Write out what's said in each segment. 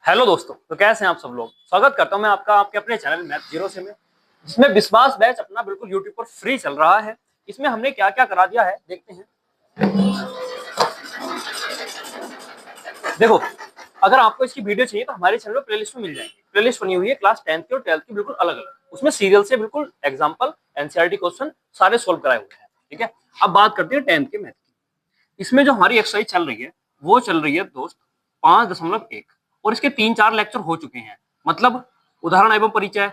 Hello दोस्तों, तो कैसे हैं आप सब लोग। स्वागत करता हूं मैं आपका आपके अपने चैनल मैथ जीरो से में, जिसमें विश्वास बैच अपना बिल्कुल यूट्यूब पर फ्री चल रहा है। इसमें हमने क्या क्या करा दिया है देखते हैं। देखो, अगर आपको इसकी वीडियो चाहिए तो हमारे चैनल पर प्लेलिस्ट में मिल जाएगी। प्लेलिस्ट बनी हुई है क्लास 10th की और 12th की बिल्कुल अलग अलग। उसमें सीरियल से बिल्कुल एग्जाम्पल एनसीईआरटी क्वेश्चन सारे सोल्व कराए हुए हैं। ठीक है, अब बात करते हैं 10th के मैथ की। इसमें जो हमारी एक्सरसाइज चल रही है वो चल रही है दोस्त 5.1 और इसके 3-4 लेक्चर हो चुके हैं। मतलब उदाहरण एवं परिचय,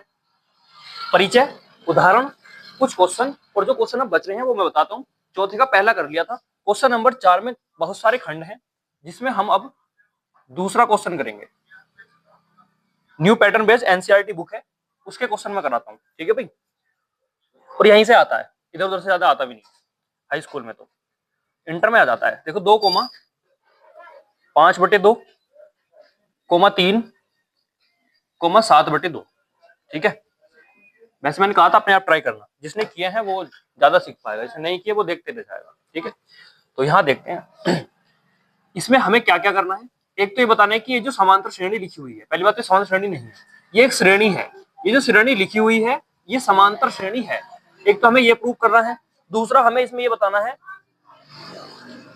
परिचय उदाहरण, कुछ क्वेश्चन, और जो क्वेश्चन अब बच रहे हैं वो मैं बताता हूँ। चौथे का पहला कर लिया था। क्वेश्चन नंबर 4 में बहुत सारे खंड हैं, जिसमें हम अब दूसरा क्वेश्चन करेंगे। New pattern based NCERT book है, उसके क्वेश्चन में कराता हूँ। ठीक है भाई, और यहीं से आता है, इधर उधर से ज्यादा आता भी नहीं। हाई स्कूल में तो, इंटर में आ जाता है। देखो 2,5/2 3 7/2। ठीक है, वैसे मैंने कहा था अपने आप ट्राई करना, जिसने किए हैं वो ज्यादा सीख पाएगा, जिसने नहीं किए वो देखते रह जाएगा। ठीक है, तो यहाँ देखते हैं इसमें हमें क्या क्या करना है। एक तो ये बताना है कि ये जो समांतर श्रेणी लिखी हुई है, पहली बात तो समांतर श्रेणी नहीं है, ये एक श्रेणी है। ये जो श्रेणी लिखी हुई है ये समांतर श्रेणी है। एक तो हमें ये प्रूव करना है। दूसरा हमें इसमें ये बताना है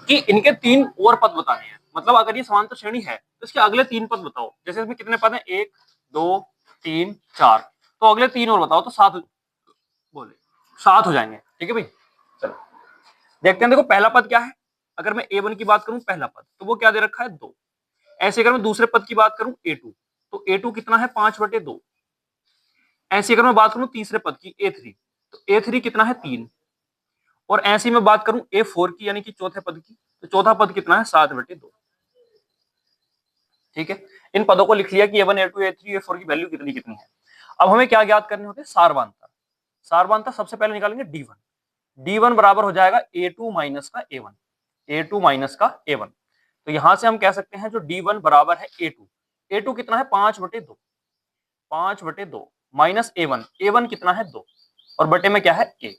कि इनके 3 और पद बताने हैं। मतलब अगर ये समांतर श्रेणी है तो इसके अगले 3 पद बताओ। जैसे इसमें कितने पद हैं, 1 2 3 4, तो अगले 3 और बताओ, तो 7 बोले 7 हो जाएंगे। ठीक है भाई, चलो देखते हैं। देखो पहला पद क्या है। अगर मैं A1 की बात करूं, पहला पद, तो वो क्या दे रखा है 2। ऐसे अगर मैं दूसरे पद की बात करूं A2, तो A2 कितना है 5/2। ऐसे अगर मैं बात करूं तीसरे पद की A3, तो A3 कितना है 3। और ऐसी मैं बात करूं A4 की, यानी कि चौथे पद की, तो चौथा पद कितना है 7/2। ठीक है, इन पदों को लिख लिया कि A1 A2 A3 A4 की वैल्यू कितनी कितनी है। अब हमें क्या ज्ञात करने होते हैं, सारवांतर। सारवांतर सबसे पहले निकालेंगे D1। D1 बराबर हो जाएगा A2 माइनस का A1, A2 माइनस का A1। तो यहां से हम कह सकते हैं जो D1 बराबर है A2, A2 कितना है 5/2, 5/2 माइनस A1, A1 कितना है 2, और बटे में क्या है 1।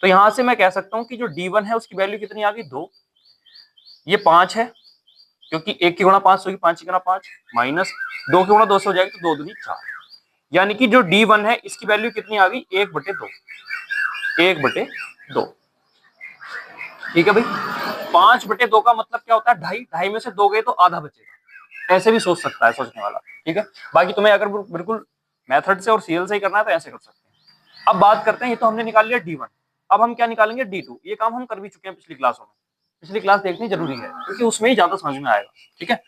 तो यहां से मैं कह सकता हूं कि जो D1 है उसकी वैल्यू कितनी आ गई 2। ये 5 है, क्योंकि 1 की गुणा 5 होगी, 5 की गुणा 5, माइनस 2 की गुणा 2 से हो जाएगी, तो 2 दूनी 4। यानी कि जो D1 है इसकी वैल्यू कितनी आ गई 1/2, 1/2। ठीक है भाई, 5/2 का मतलब क्या होता है, ढाई। ढाई में से 2 गए तो आधा बचेगा। ऐसे भी सोच सकता है सोचने वाला। ठीक है, बाकी तुम्हें अगर बिल्कुल मेथड से और सीएल से ही करना है तो ऐसे कर सकते हैं। अब बात करते हैं, ये तो हमने निकाल लिया D1। अब हम क्या निकालेंगे D2। ये काम हम कर भी चुके हैं पिछली क्लासों में। पिछली क्लास देखनी जरूरी है, क्योंकि उसमें ही ज्यादा समझ में आएगा। ठीक है,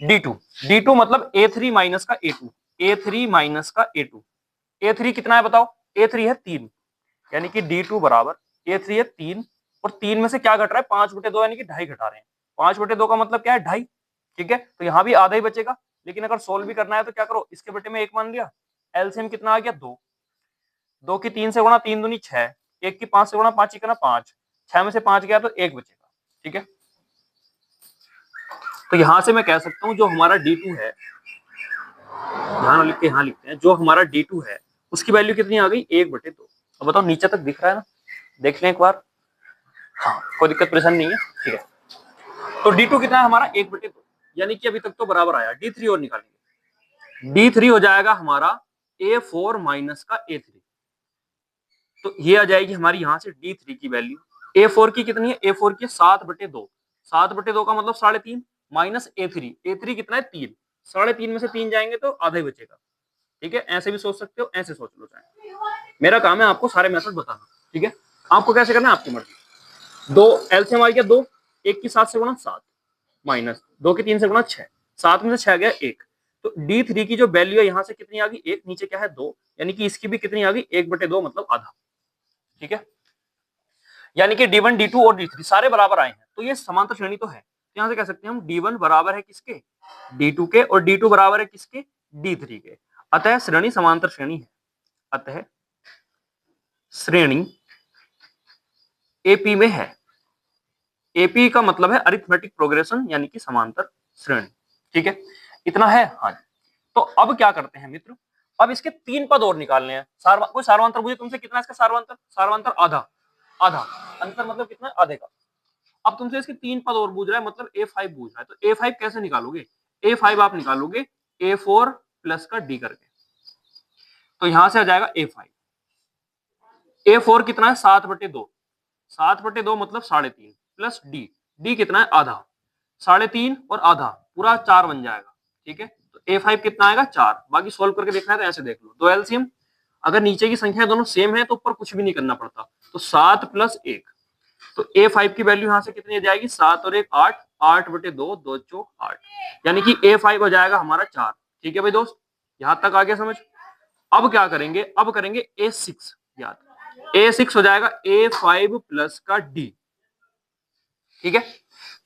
D2, D2 मतलब A3 माइनस का A2, A3 माइनस का A2। A3 कितना है बताओ, A3 है 3, यानी कि D2 बराबर A3 है 3, और 3 में से क्या घट रहा है 5/2, यानी कि ढाई घटा रहे हैं। 5/2 का मतलब क्या है, ढाई। ठीक है, तो यहाँ भी आधा ही बचेगा। लेकिन अगर सोल्व भी करना है तो क्या करो, इसके बटे में 1 मान लिया। एलसीएम कितना आ गया 2, 2 की 3 से गुणा 3 दूनी 6, 1 की 5 से गुणा 5 की 5, 6 में से 5 गया तो 1 बचेगा। ठीक है, तो यहां से मैं कह सकता हूं जो हमारा D2 है, ध्यान लिख के यहाँ लिखते हैं, जो हमारा D2 है उसकी वैल्यू कितनी आ गई 1/2। अब बताओ नीचे तक दिख रहा है ना, देख लें एक बार। हाँ, कोई दिक्कत परेशानी नहीं है। ठीक है, तो D2 कितना है हमारा 1/2, यानी कि अभी तक तो बराबर आया। D3 और निकालेंगे, D3 हो जाएगा हमारा A4 माइनस का A3। तो ये आ जाएगी हमारी यहाँ से D3 की वैल्यू। A4 की कितनी है, A4 की 7/2, 7/2 का मतलब 3.5, माइनस A3, A3 कितना है 3, 3.5 में से 3 जाएंगे तो आधा ही बचेगा। ठीक है, ऐसे भी सोच सकते हो, ऐसे सोच लो चाहे। मेरा काम है आपको सारे मेथड बताना। ठीक है, आपको कैसे करना है आपकी मर्जी। 2 एलसीएम आ गया 2, 1 की 7 से गुणा 7, माइनस 2 की 3 से गुणा 6, 7 में से 6 गया 1। तो D3 की जो वैल्यू है यहाँ से कितनी आ गई 1, नीचे क्या है 2, यानी कि इसकी भी कितनी आ गई 1/2, मतलब आधा। ठीक है, यानी कि D1 D2 और D3 सारे बराबर आए हैं, तो ये समांतर श्रेणी तो है। यहां से कह सकते हैं हम D1 बराबर है किसके, D2 के, और D2 बराबर है किसके, D3 के। अतः श्रेणी समांतर श्रेणी है। अतः श्रेणी AP में है। AP का मतलब है अरिथमेटिक प्रोग्रेशन, यानी कि समांतर श्रेणी। ठीक है, इतना है। हाँ जी, तो अब क्या करते हैं मित्र, अब इसके 3 पद और निकालने हैं। कोई सारवांतर मुझे तुमसे कितना इसका सारवांतर, सारवांतर आधा, आधा अंतर मतलब कितना आधे का। अब तुमसे इसके 3 पद और पूछ रहा है, मतलब A5 पूछ रहा है, तो A5 कैसे निकालोगे। A5 आप निकालोगे A4 प्लस का D करके, तो यहां से आ जाएगा A5। A4 कितना है 7/2, 7/2 मतलब 3.5 प्लस D कितना है आधा, 3.5 और आधा पूरा 4 बन जाएगा। ठीक है, तो A5 कितना आएगा 4। बाकी सोल्व करके देखना है तो ऐसे देख लो, दो एलसीएम, अगर नीचे की संख्या दोनों सेम है तो ऊपर कुछ भी नहीं करना पड़ता, तो 7 प्लस 1, तो A5 की वैल्यू यहां से कितनी आ जाएगी 7 और 1 8, 8/2, 2 चौक 8, यानी कि A5 हो जाएगा हमारा 4। ठीक है भाई दोस्त, यहां तक आ गया समझ। अब क्या करेंगे, अब करेंगे A6 याद, A6 हो जाएगा A5 प्लस का D। ठीक है,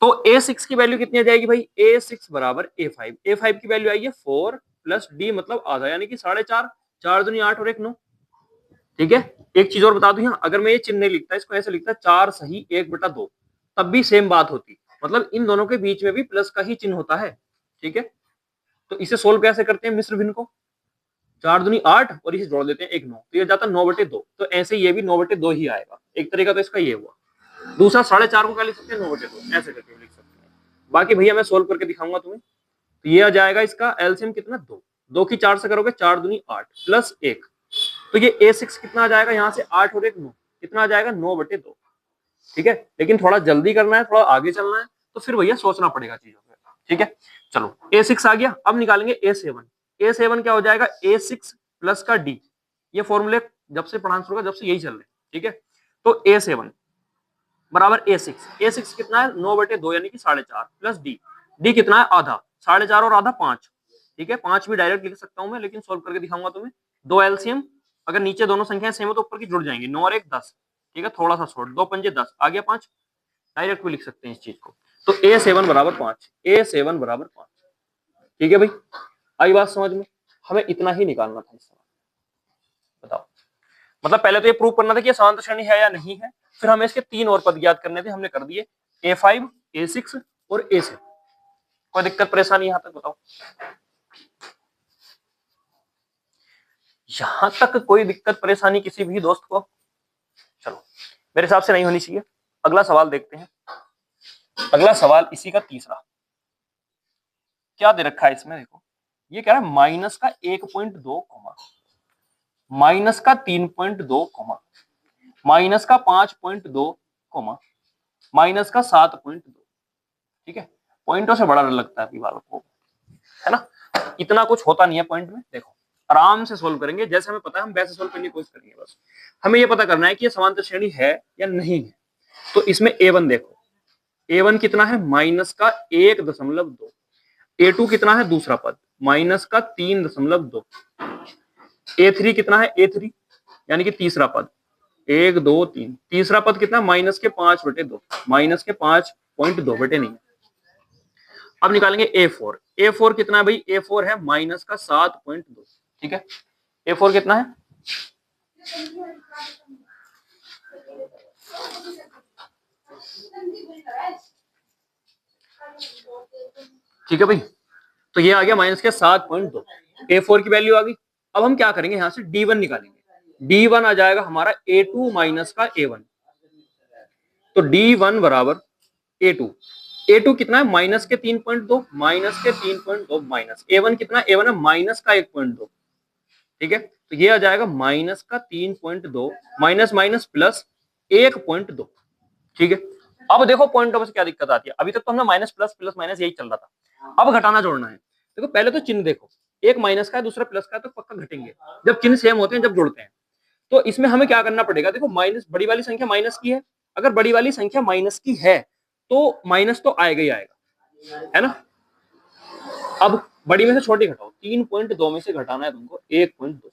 तो A6 की वैल्यू कितनी आ जाएगी भाई, A6 बराबर A5, A5 की वैल्यू आई है 4 प्लस D मतलब आधा, यानी कि 4.5, 4 दूनी 8 और 1 9। ठीक है, एक चीज और बता दूं, यहाँ अगर मैं ये चिन्ह नहीं लिखता, इसको ऐसे लिखता 4 सही 1/2, तब भी सेम बात होती, मतलब इन दोनों के बीच में भी प्लस का ही चिन्ह होता है। ठीक है, तो इसे सोल्व कैसे करते हैं मिश्र भिन्न को, 4 दूनी 8 और इसे जोड़ देते हैं 1 9, तो ये जाता 9/2, तो ऐसे ये भी 9/2 ही आएगा। एक तरीका तो इसका ये हुआ, दूसरा 4.5 को क्या लिख सकते हैं 9/2, ऐसे करके लिख सकते हैं। बाकी भैया मैं सोल्व करके दिखाऊंगा तुम्हें। तो ये आ जाएगा इसका एलसीएम कितना 2, 2 की 4 से करोगे 4 दूनी 8 प्लस 1, तो ये A6 कितना आ जाएगा यहाँ से 8 और 1 9, कितना आ जाएगा 9/2। ठीक है, लेकिन थोड़ा जल्दी करना है, थोड़ा आगे चलना है, तो फिर भैया सोचना पड़ेगा चीजों में। ठीक है, चलो A6 आ गया, अब निकालेंगे A7। A7 क्या हो जाएगा A6 प्लस का D, ये फॉर्मूले जब से पढ़ाना शुरू हुआ जब से यही चल रहे हैं। ठीक है, तो A7 बराबर A6 कितना है 9/2 यानी कि 4.5 प्लस D कितना है आधा, 4.5 और आधा 5। ठीक है, 5 भी डायरेक्ट लिख सकता हूं मैं, लेकिन सोल्व करके दिखाऊंगा तुम्हें। दो एलसीएम, अगर नीचे दोनों संख्याएं सेम हो तो ऊपर की जुड़ जाएंगी, 9 और 1 10। ठीक है, थोड़ा सा छोड़, 2 पंजे 10 आ गया 5, डायरेक्ट भी लिख सकते हैं इस चीज को। तो A7 बराबर 5, A7 बराबर 5। ठीक है भाई, आई बात समझ में, हमें इतना ही निकालना था इस सवाल। बताओ, मतलब पहले तो ये प्रूव करना था कि ये समांतर श्रेणी है या नहीं है, फिर हमें इसके 3 और पद ज्ञात करने थे, हमने कर दिए A5 A6 और A7। कोई दिक्कत परेशानी यहां तक बताओ, यहां तक कोई दिक्कत परेशानी किसी भी दोस्त को? चलो मेरे हिसाब से नहीं होनी चाहिए। अगला सवाल देखते हैं, अगला सवाल इसी का तीसरा। क्या दे रखा है इसमें, देखो ये कह रहा है माइनस का 1.2 कोमा, माइनस का 3.2 कोमा, माइनस का 5.2 कोमा, माइनस का 7.2। ठीक है, पॉइंटों से बड़ा डर लगता है बालों को, है ना, इतना कुछ होता नहीं है पॉइंट में। देखो आराम से सोल्व करेंगे, जैसे हमें पता है हम वैसे सोल्व करने की कोशिश करेंगे। बस हमें ये पता करना है कि ये समांतर श्रेणी है या नहीं है। तो इसमें A1 देखो, A1 कितना है माइनस का 1.2, A2 कितना है दूसरा पद माइनस का 3.2, A3 कितना है A3 यानी कि तीसरा पद 1 2 3, तीसरा पद कितना माइनस के 5/2, माइनस के 5.2 बटे नहीं। अब निकालेंगे A4, A4 कितना है भाई, A4 है माइनस का 7.2। ठीक है, A4 कितना है, ठीक है भाई, तो ये आ गया माइनस के 7.2, A4 की वैल्यू आ गई। अब हम क्या करेंगे, यहां से D1 निकालेंगे, D1 आ जाएगा हमारा A2 माइनस का A1, तो D1 बराबर A2, A2 कितना है माइनस के 3.2, माइनस के 3.2 माइनस A1 कितना, A1 है माइनस का 1.2। ठीक है, तो ये आ जाएगा माइनस का 3.2 माइनस माइनस प्लस 1.2। ठीक है, अब देखो पॉइंटों से क्या दिक्कत आती है, अभी तक तो हमने माइनस प्लस प्लस माइनस यही चल रहा था, अब घटाना जोड़ना है। देखो पहले तो चिन्ह देखो, एक माइनस का है दूसरा प्लस का है, तो पक्का घटेंगे जब चिन्ह सेम होते हैं, जब जोड़ते हैं। तो इसमें हमें क्या करना पड़ेगा, देखो माइनस बड़ी वाली संख्या माइनस की है, अगर बड़ी वाली संख्या माइनस की है तो माइनस तो आएगा ही आएगा, है ना। अब बड़ी में से छोटी घटाओ, 3.2 में से घटाना है तुमको 1.2,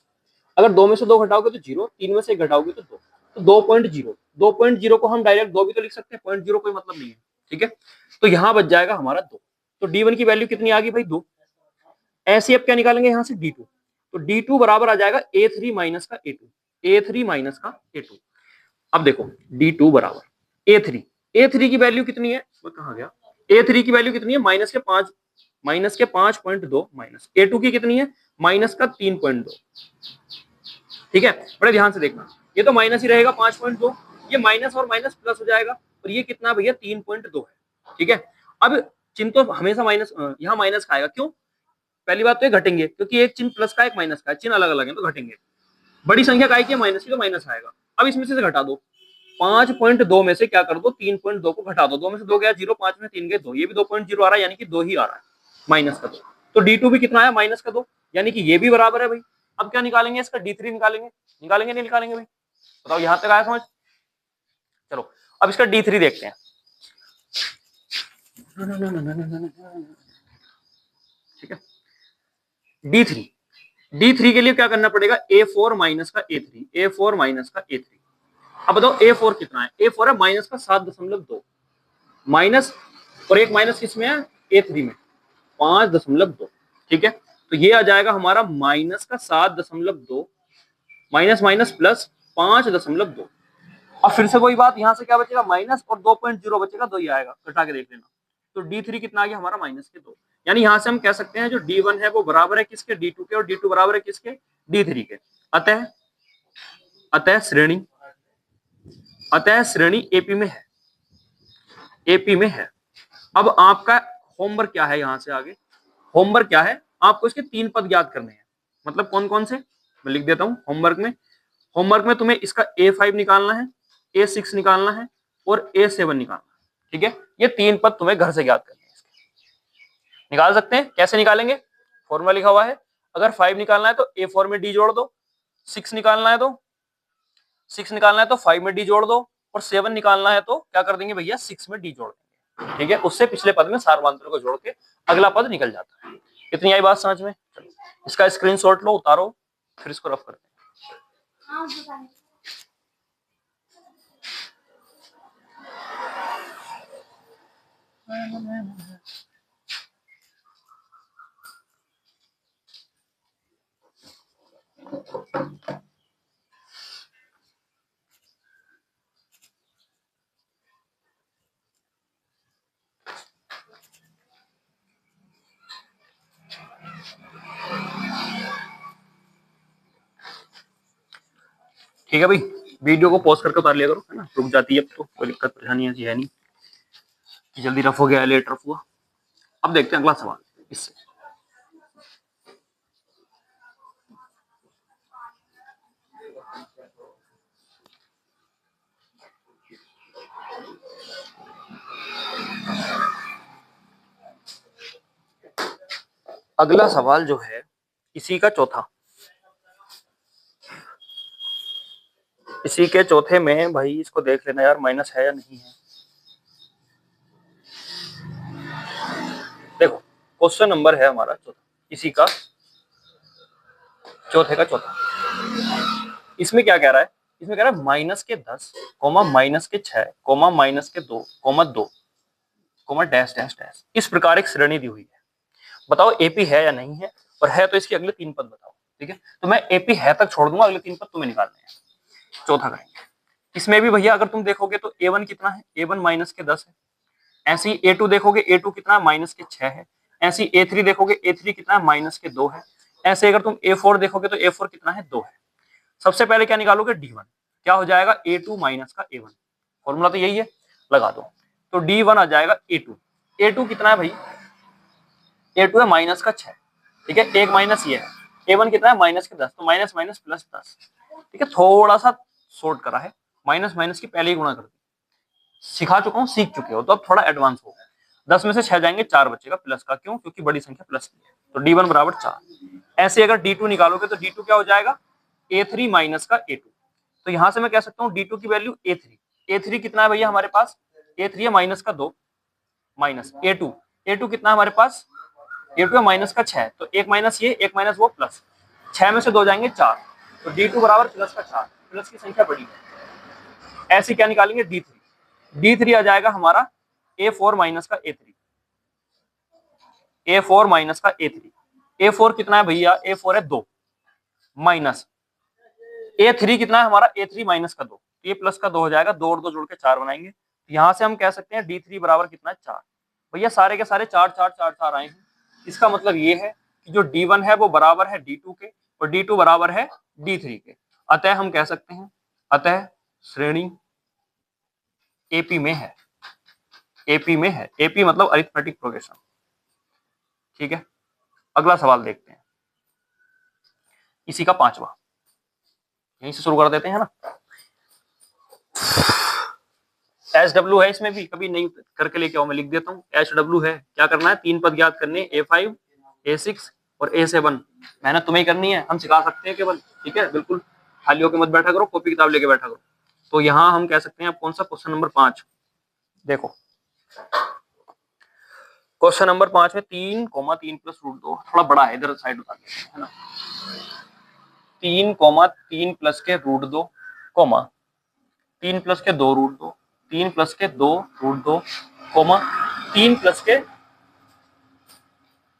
अगर 2 में से 2 घटाओगे तो 0, 3 में से घटाओगे तो 2, तो 2.0, 2.0 को हम डायरेक्ट 2 भी तो लिख सकते हैं, 0.0 कोई मतलब नहीं है। ठीक है, तो यहां बच जाएगा हमारा 2, तो D1 की वैल्यू कितनी आ गई भाई 2। ऐसे अब क्या निकालेंगे यहां से D2, तो D2 बराबर आ जाएगा A3 माइनस का A2, A3 माइनस का A2। अब देखो D2 बराबर A3 की वैल्यू कितनी है, वो कहां गया, A3 की वैल्यू कितनी है माइनस के 5, माइनस के 5.2 माइनस A2 की कितनी है माइनस का 3.2। ठीक है, बड़े ध्यान से देखना, ये तो माइनस ही रहेगा 5.2, ये माइनस और माइनस प्लस हो जाएगा, और ये कितना भैया 3.2 है। ठीक है, अब चिन्ह तो हमेशा माइनस, यहाँ माइनस का आएगा, क्यों, पहली बात तो ये घटेंगे, क्योंकि एक चिन्ह प्लस का एक माइनस का, चिन्ह अलग अलग है तो घटेंगे। बड़ी संख्या काय की माइनस की, तो माइनस आएगा। अब इसमें से घटा दो, 5.2 में से क्या कर दो, 3.2 को घटा दो, 2 में से 2 गया 0, 5 में 3 गए 2, ये भी 2.0 आ रहा है, यानी कि 2 ही आ रहा है, माइनस का 2। तो D2 भी कितना है, माइनस का 2, यानी कि ये भी बराबर है भाई। अब क्या निकालेंगे, इसका D3 निकालेंगे, निकालेंगे नहीं निकालेंगे भाई, बताओ, यहां तक आया समझ। चलो अब इसका D3 देखते हैं। ठीक है, D3, D3 के लिए क्या करना पड़ेगा, A4 माइनस का A3, A4 माइनस का A3। अब बताओ A4 कितना है, A4 है माइनस का 7.2, माइनस और एक माइनस किसमें है, A3 में, 5.2। ठीक है, तो ये आ जाएगा हमारा माइनस का 7.2, माइनस माइनस प्लस 5.2। अब फिर से वही बात, यहां से क्या बचेगा, माइनस, और 2.0 बचेगा, 2 ही आएगा, घटा के देख लेना। तो D3 कितना आ गया हमारा, माइनस के 2। यानी यहां से हम कह सकते हैं जो D1 है वो बराबर है किसके, D2 के, और D2 बराबर है किसके, D3 के। अतः अतः श्रेणी अतः श्रेणी एपी में है, एपी में है। अब आपका होमवर्क क्या है, यहां से आगे होमवर्क क्या है, आपको इसके 3 पद ज्ञात करने हैं। मतलब कौन कौन से, मैं लिख देता हूं। होमवर्क में तुम्हें इसका A5 निकालना है, A6 निकालना है, और A7 निकालना है। ठीक है, ये 3 पद तुम्हें घर से ज्ञात करने हैं। इसके निकाल सकते हैं, कैसे निकालेंगे, फॉर्मूला लिखा हुआ है। अगर 5 निकालना है तो A4 में D जोड़ दो, 6 निकालना है तो 5 में D जोड़ दो, और 7 निकालना है तो क्या कर देंगे भैया, 6 में D जोड़ देंगे। ठीक है, उससे पिछले पद में सार्वधातुक को जोड़ के अगला पद निकल जाता है। इतनी आई बात समझ में। चलो इसका स्क्रीनशॉट लो, उतारो, फिर इसको रफ करते हैं। ठीक है भाई, वीडियो को पॉज करके उतार लिया करो, है ना, रुक जाती है अब तो, कोई दिक्कत परेशानी ऐसी है नहीं कि जल्दी रफ हो गया, लेट रफ हुआ। अब देखते हैं अगला सवाल इससे। अगला सवाल जो है इसी का चौथा, इसी के चौथे में भाई इसको देख लेना यार, माइनस है या नहीं है। देखो क्वेश्चन नंबर है हमारा चौथा, इसी का चौथे का चौथा। इसमें क्या कह रहा है, इसमें कह रहा है माइनस के 10, माइनस के 6, माइनस के 2, 2, डैश डैश डैश, इस प्रकार एक श्रेणी दी हुई है। बताओ एपी है या नहीं है, और है तो इसके अगले 3 पद बताओ। ठीक है, तो मैं एपी है तक छोड़ दूंगा, अगले 3 पद तुम्हें निकालने हैं। चौथा करेंगे। इसमें भी भैया अगर तुम देखोगे तो A1 कितना है, A1 माइनस के 10 है। ऐसे ही A2 देखोगे, A2 कितना है, माइनस के 6 है। ऐसे ही A3 देखोगे, A3 कितना है, माइनस के 2 है। ऐसे अगर तुम A4 देखोगे तो A4 कितना है, 2 है। सबसे पहले क्या निकालोगे, D1, क्या हो जाएगा, A2 माइनस का A1, फॉर्मूला तो यही है, लगा दो। तो D1 आ जाएगा A2, A2 कितना है भाई, A2 है माइनस का 6। ठीक है, एक माइनस ये है, A1 कितना है, माइनस के 10, तो माइनस माइनस प्लस 10। ठीक है, थोड़ा सा शॉर्ट करा है, माइनस माइनस की पहले ही गुणा कर दी, सिखा चुका हूँ, सीख चुके हो, तो अब थोड़ा एडवांस हो। 10 में से 6 जाएंगे, 4 बचेगा प्लस का, क्यों, क्योंकि बड़ी संख्या प्लस की है, तो D1 बराबर 4। ऐसे अगर D2 निकालोगे तो D2 क्या हो जाएगा, A3 माइनस का A2। तो यहां से मैं कह सकता हूँ D2 की वैल्यू A3 कितना है भैया हमारे पास, A3 है माइनस का 2, माइनस A2 कितना है हमारे पास, A2 है माइनस का 6, तो एक माइनस ये, एक माइनस वो, प्लस 6 में से 2 जाएंगे 4, तो D2 बराबर प्लस का 4, प्लस की संख्या बड़ी है। ऐसे क्या निकालेंगे, D3 आ जाएगा हमारा A4 माइनस का A3, A4 माइनस का A3। A4 कितना है भैया, A4 है 2, माइनस A3 कितना है हमारा, A3 माइनस का 2, ये प्लस का 2 हो जाएगा, 2 और 2 जोड़ के 4 बनाएंगे। यहां से हम कह सकते हैं D3 बराबर कितना है, 4। भैया सारे के सारे 4 4 4 4 आए हैं, इसका मतलब ये है कि जो D1 है वो बराबर है D2 के, और D2 बराबर है D3 के। अतः हम कह सकते हैं, अतः श्रेणी एपी में है, एपी में है, एपी मतलब अरिथमेटिक प्रोग्रेशन। ठीक है, अगला सवाल देखते हैं, इसी का 5वां, यहीं से शुरू कर देते हैं ना। SW है इसमें भी, कभी नहीं करके लेके आओ, मैं लिख देता हूँ। SW है, क्या करना है, 3 पद ज्ञात करने, A5 A6 और A7। मेहनत तुम्हें ही करनी है, हम सिखा सकते हैं केवल, ठीक है, बिल्कुल खाली होकर मत बैठा करो, कॉपी किताब लेके बैठा करो। तो यहाँ हम कह सकते हैं, कौन सा क्वेश्चन नंबर 5 देखो, क्वेश्चन नंबर 5 में 3,3 प्लस रूट 2, थोड़ा बड़ा है, इधर साइड उतार देते हैं ना। 3,3 प्लस के रूट 2, 3 प्लस के 2 रूट 2, 3 प्लस के 2 रूट 2, 3 प्लस के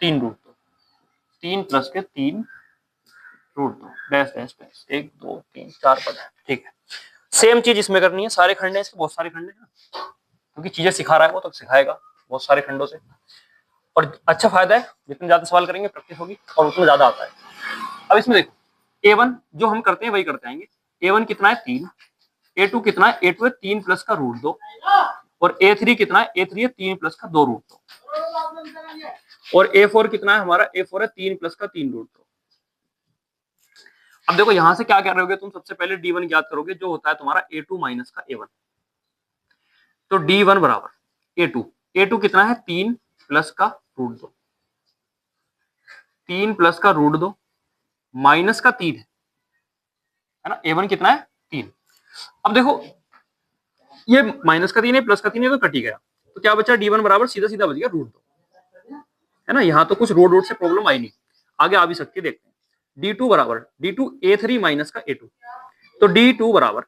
3 रूट 2, 3 प्लस के 3 रूट 2, डैश डैश डैश, 1 2 3 4 पद है, ठीक है। सेम चीज इसमें करनी है, सारे खंड है इसके, बहुत सारे खंड है, क्योंकि चीजें सिखा रहा है वो, तो सिखाएगा बहुत सारे खंडों से। और अच्छा फायदा है, जितने ज्यादा सवाल करेंगे प्रैक्टिस होगी और उतना ज्यादा आता है। अब इसमें देखो, A1 जो हम करते हैं वही करते आएंगे। A1 कितना है, 3। A2 कितना है, A2 है 3 प्लस का रूट 2। और A3 कितना है, A3 है 3 प्लस का 2 रूट 2। और A4 कितना है हमारा, A4 है 3 प्लस का 3 रूट 2। अब देखो यहां से क्या कर रहे होगे तुम, सबसे पहले D1 ज्ञात करोगे, जो होता है तुम्हारा A2 माइनस का A1। तो D1 बराबर A2 कितना है, 3 प्लस का रूट 2, 3 प्लस का रूट 2 माइनस का 3 है ना। A1 कितना है, 3। अब देखो ये माइनस का 3 है, प्लस का 3 है, तो कट ही गया, तो क्या बचा, D1 बराबर सीधा सीधा बच गया रूट 2, है ना। यहाँ तो कुछ रोड से प्रॉब्लम आई नहीं, आगे आ भी सकती है, देखते हैं। D2 बराबर D2 A3 माइनस का A2, तो D2 बराबर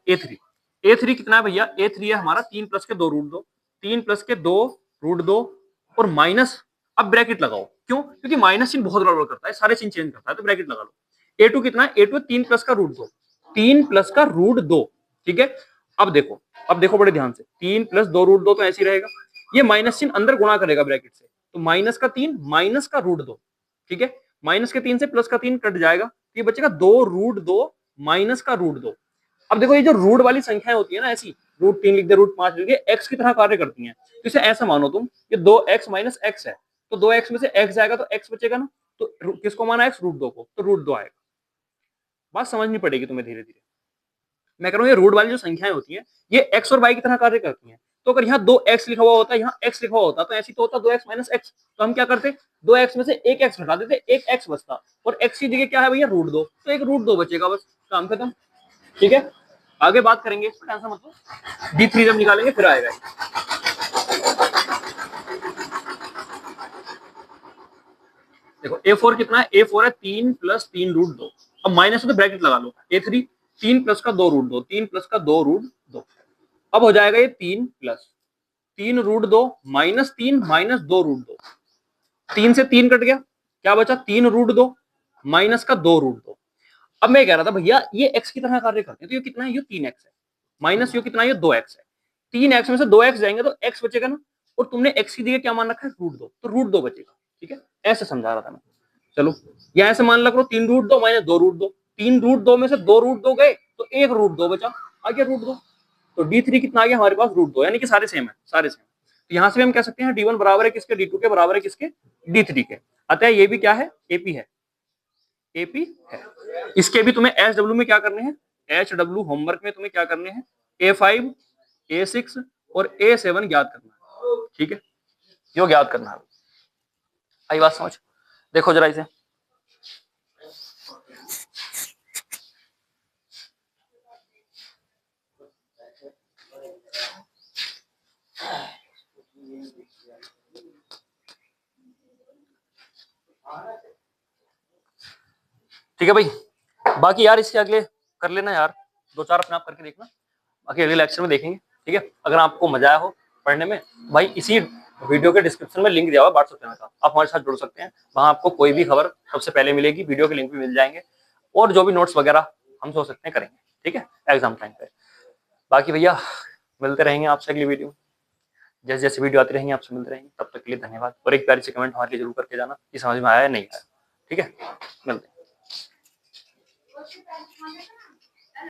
A3 कितना है भैया, A3 है हमारा 3 प्लस के 2 रूट 2, 3 प्लस के 2 रूट 2 और माइनस, अब ब्रैकेट लगाओ, क्यों, क्योंकि माइनस चिन्ह बहुत गड़बड़ करता है, सारे चिन्ह चेंज करता है, तो ब्रैकेट लगा लो। A2 कितना है, A2 3 प्लस का रूट 2, 3 प्लस का रूट 2, ठीक है। अब देखो बड़े ध्यान से, 3 प्लस 2 रूट 2 तो ऐसे ही रहेगा, ये माइनस चिन्ह अंदर गुणा करेगा ब्रैकेट से, तो माइनस का 3 माइनस का रूट 2, ठीक है। माइनस के 3 से प्लस का 3 कट जाएगा, तो ये बचेगा 2 रूट 2 माइनस का रूट 2। अब देखो ये जो रूट वाली संख्याएं होती है ना, ऐसी √3 लिख दे, √5 लिख दे, एक्स की तरह कार्य करती हैं, तो इसे ऐसा मानो तुम, ये 2x माइनस एक्स है, तो 2x में से x जाएगा तो x बचेगा ना, तो किसको माना x, रूट 2 को, तो रूट 2 आएगा। बात समझनी पड़ेगी तुम्हें धीरे धीरे, मैं कह रहा हूँ ये रूट वाली जो संख्याएं होती हैं, ये x और y की तरह कार्य करती हैं। तो अगर यहाँ 2x लिखा हुआ होता, यहाँ x लिखा हुआ होता, तो ऐसी तो होता 2x माइनस एक्स, तो हम क्या करते, 2x में से एक x घटा देते, एक x बचता, और x की जगह क्या है भैया, रूट 2, तो एक रूट 2 बचेगा, बस काम खत्म, ठीक है। आगे बात करेंगे, इस पर टेंशन मत लो, D3 जब निकालेंगे फिर आएगा। देखो A4 कितना है, A4 है 3 प्लस 3 रूट 2, अब माइनस तो ब्रैकेट लगा लो, A3 3 प्लस का 2 रूट 2, 3 प्लस का 2 रूट 2, अब हो जाएगा ये 3 plus 3 root 2 minus 3 minus 2 root 2, 3 से 3 कट गया, क्या बचा, 3 रूट 2 माइनस का 2 रूट 2। अब मैं कह रहा था भैया ये x की तरह कार्य करते हैं, तो ये कितना है, ये 3x है, माइनस ये कितना है, ये 2x है, 3x में से 2x जाएंगे तो x बचेगा ना, और तुमने x की जगह क्या मान रखा है, रूट 2, तो रूट 2 बचेगा, ठीक है, ऐसे समझा रहा था मैं। चलो या ऐसे मान रखो 3 रूट 2 माइनस 2 रूट 2, 3 रूट 2 में से 2 रूट 2 गए तो 1 रूट 2 बचा, आ गया रूट 2, तो D3 कितना आ गया हमारे पास, रूट 2, यानी कि सारे सेम है, सारे सेम। तो यहाँ से भी हम कह सकते हैं D1 बराबर है किसके, D2 के बराबर है किसके, D3 के, अतः ये भी क्या है, AP है, AP है। इसके भी तुम्हें SW में क्या करने हैं, HW होमवर्क में तुम्हें क्या करने हैं, A5 A6 और A7 ज्ञात करना है, ठीक है, जो ज्ञात करना है। आई बात समझ, देखो जरा इसे, ठीक है भाई। बाकी यार इसके अगले कर लेना यार, 2-4 अपने आप करके देखना, बाकी अगले लेक्चर में देखेंगे, ठीक है। अगर आपको मजा आया हो पढ़ने में, भाई इसी वीडियो के डिस्क्रिप्शन में लिंक दिया हुआ व्हाट्सएप चैनल का, आप हमारे साथ जुड़ सकते हैं, वहां आपको कोई भी खबर सबसे पहले मिलेगी, वीडियो के लिंक भी मिल जाएंगे, और जो भी नोट्स वगैरह हम सोच सकते हैं करेंगे, ठीक है, एग्जाम टाइम पे। बाकी भैया मिलते रहेंगे आपसे अगली वीडियो, जैसे जैसे वीडियो आती रहेंगे आपसे मिलते रहेंगे, तब तक के लिए धन्यवाद, और एक प्यारी सी कमेंट हमारे लिए जरूर करके जाना कि समझ में आया या नहीं आया, ठीक है, मिलते हैं।